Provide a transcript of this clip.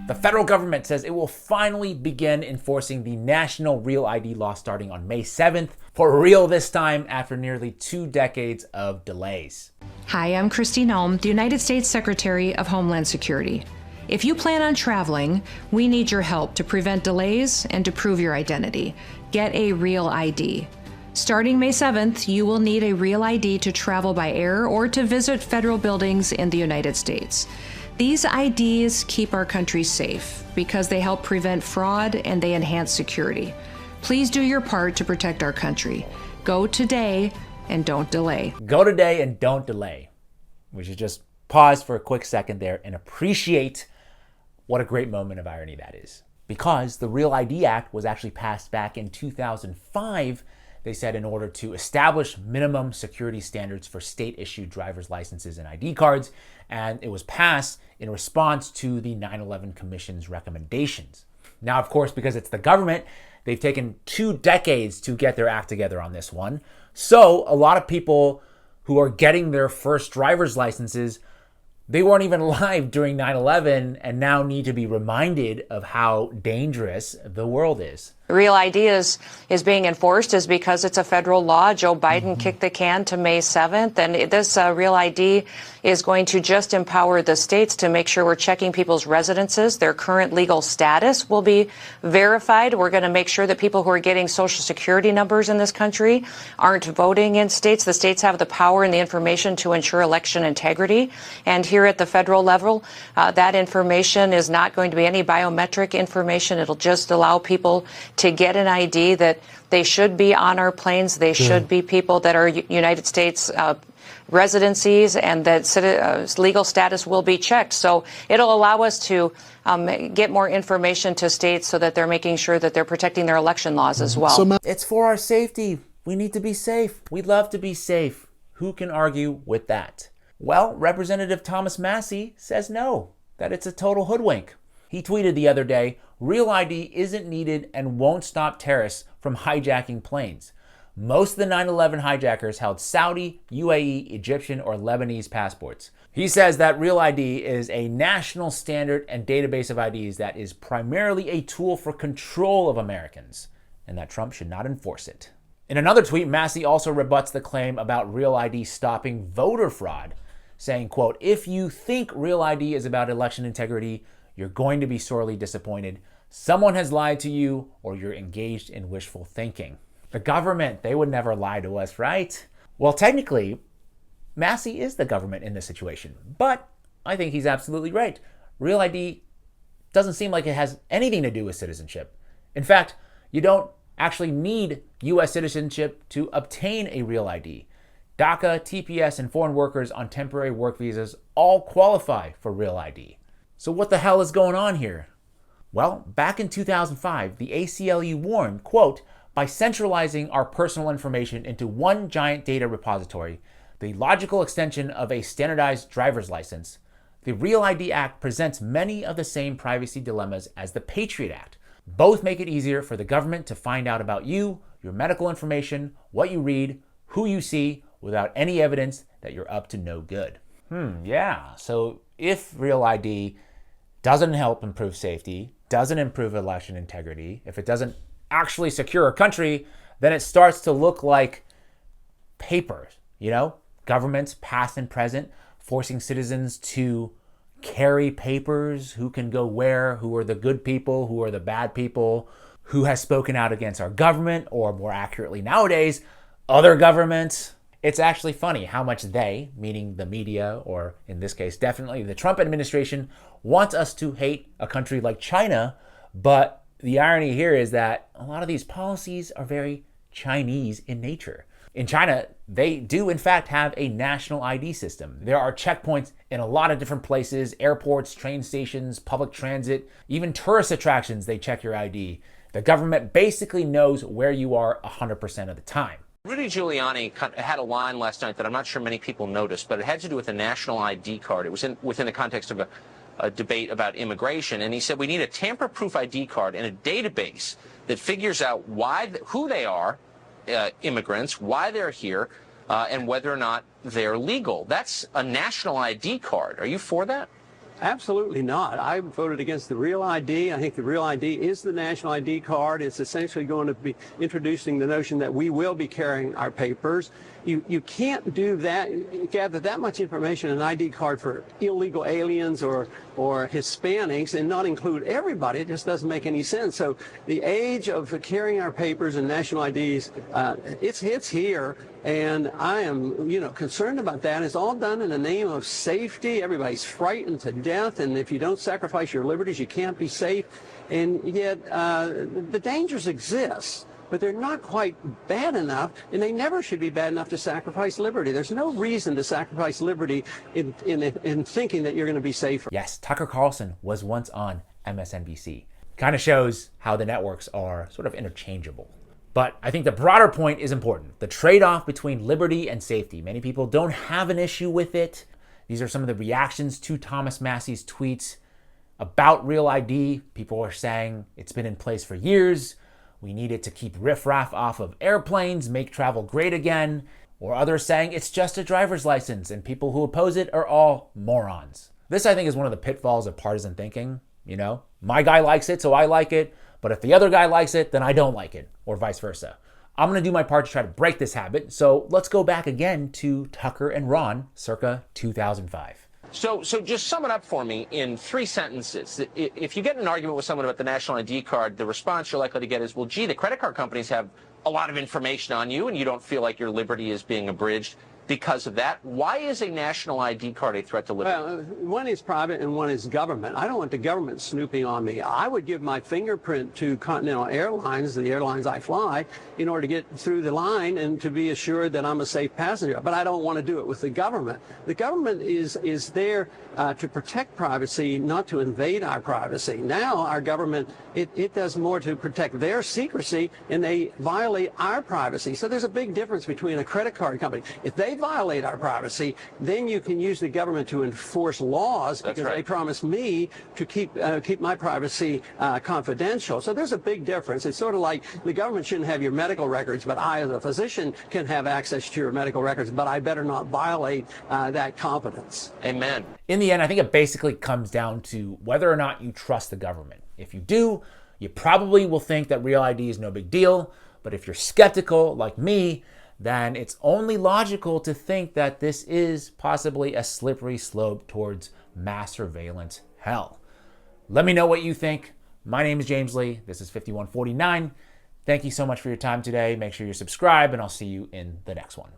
The federal government says it will finally begin enforcing the national Real ID law starting on May 7th, for real this time after nearly 2 decades of delays. Hi, I'm Christine Elm, the United States Secretary of Homeland Security. If you plan on traveling, we need your help to prevent delays and to prove your identity. Get a Real ID. Starting May 7th, you will need a Real ID to travel by air or to visit federal buildings in the United States. These IDs keep our country safe because they help prevent fraud and they enhance security. Please do your part to protect our country. Go today and don't delay. Go today and don't delay. We should just pause for a quick second there and appreciate what a great moment of irony that is. Because the Real ID Act was actually passed back in 2005, they said, in order to establish minimum security standards for state-issued driver's licenses and ID cards, and it was passed in response to the 9/11 Commission's recommendations. Now, of course, because it's the government, they've taken 2 decades to get their act together on this one. So a lot of people who are getting their first driver's licenses, they weren't even alive during 9/11 and now need to be reminded of how dangerous the world is. Real ID is being enforced is because it's a federal law. Joe Biden kicked the can to May 7th, and this Real ID is going to just empower the states to make sure we're checking people's residences. Their current legal status will be verified. We're going to make sure that people who are getting Social Security numbers in this country aren't voting in states. The states have the power and the information to ensure election integrity. And here at the federal level, that information is not going to be any biometric information. It'll just allow people to get an ID that they should be on our planes. They should be people that are United States residencies, and that legal status will be checked. So it'll allow us to get more information to states so that they're making sure that they're protecting their election laws as well. It's for our safety. We need to be safe. We'd love to be safe. Who can argue with that? Well, Representative Thomas Massie says no, that it's a total hoodwink. He tweeted the other day, Real ID isn't needed and won't stop terrorists from hijacking planes. Most of the 9/11 hijackers held Saudi, UAE, Egyptian, or Lebanese passports. He says that Real ID is a national standard and database of IDs that is primarily a tool for control of Americans, and that Trump should not enforce it. In another tweet, Massie also rebuts the claim about Real ID stopping voter fraud, saying, quote, if you think Real ID is about election integrity, you're going to be sorely disappointed. Someone has lied to you, or you're engaged in wishful thinking. The government, they would never lie to us, right? Well, technically, Massie is the government in this situation, but I think he's absolutely right. Real ID doesn't seem like it has anything to do with citizenship. In fact, you don't actually need U.S. citizenship to obtain a Real ID. DACA, TPS, and foreign workers on temporary work visas all qualify for Real ID. So what the hell is going on here? Well, back in 2005, the ACLU warned, quote, by centralizing our personal information into one giant data repository, the logical extension of a standardized driver's license, the Real ID Act presents many of the same privacy dilemmas as the Patriot Act. Both make it easier for the government to find out about you, your medical information, what you read, who you see, without any evidence that you're up to no good. Yeah, so if Real ID doesn't help improve safety, doesn't improve election integrity, if it doesn't actually secure a country, then it starts to look like papers, governments past and present, forcing citizens to carry papers, who can go where, who are the good people, who are the bad people, who has spoken out against our government, or more accurately nowadays, other governments. It's actually funny how much they, meaning the media, or in this case, definitely the Trump administration, want us to hate a country like China. But the irony here is that a lot of these policies are very Chinese in nature. In China, they do in fact have a national ID system. There are checkpoints in a lot of different places, airports, train stations, public transit, even tourist attractions, they check your ID. The government basically knows where you are 100% of the time. Rudy Giuliani had a line last night that I'm not sure many people noticed, but it had to do with a national ID card. It was within the context of a debate about immigration, and he said we need a tamper-proof ID card and a database that figures out who they are, immigrants, why they're here, and whether or not they're legal. That's a national ID card. Are you for that? Absolutely not. I voted against the Real ID. I think the Real ID is the national ID card. It's essentially going to be introducing the notion that we will be carrying our papers. You can't do that, gather that much information in an ID card for illegal aliens or Hispanics and not include everybody. It just doesn't make any sense. So the age of carrying our papers and national IDs, it's here. And I am, concerned about that. It's all done in the name of safety. Everybody's frightened to death. And if you don't sacrifice your liberties, you can't be safe. And yet the dangers exist, but they're not quite bad enough, and they never should be bad enough to sacrifice liberty. There's no reason to sacrifice liberty in thinking that you're going to be safer. Yes, Tucker Carlson was once on MSNBC. Kind of shows how the networks are sort of interchangeable. But I think the broader point is important. The trade-off between liberty and safety. Many people don't have an issue with it. These are some of the reactions to Thomas Massie's tweets about Real ID. People are saying it's been in place for years. We need it to keep riffraff off of airplanes, make travel great again. Or others saying it's just a driver's license and people who oppose it are all morons. This, I think, is one of the pitfalls of partisan thinking. My guy likes it, so I like it. But if the other guy likes it, then I don't like it, or vice versa. I'm going to do my part to try to break this habit. So let's go back again to Tucker and Ron circa 2005. So just sum it up for me in 3 sentences. If you get in an argument with someone about the national ID card, the response you're likely to get is, well, gee, the credit card companies have a lot of information on you and you don't feel like your liberty is being abridged because of that. Why is a national ID card a threat to liberty? Well, one is private and one is government. I don't want the government snooping on me. I would give my fingerprint to Continental Airlines, the airlines I fly, in order to get through the line and to be assured that I'm a safe passenger. But I don't want to do it with the government. The government is there to protect privacy, not to invade our privacy. Now our government, it does more to protect their secrecy, and they violate our privacy. So there's a big difference between a credit card company. If they violate our privacy, then you can use the government to enforce laws because they promise me to keep my privacy confidential. So there's a big difference. It's sort of like the government shouldn't have your medical records, but I as a physician can have access to your medical records, but I better not violate that confidence. Amen. In the end, I think it basically comes down to whether or not you trust the government. If you do, you probably will think that Real ID is no big deal. But if you're skeptical, like me, then it's only logical to think that this is possibly a slippery slope towards mass surveillance hell. Let me know what you think. My name is James Lee. This is 5149. Thank you so much for your time today. Make sure you subscribe, and I'll see you in the next one.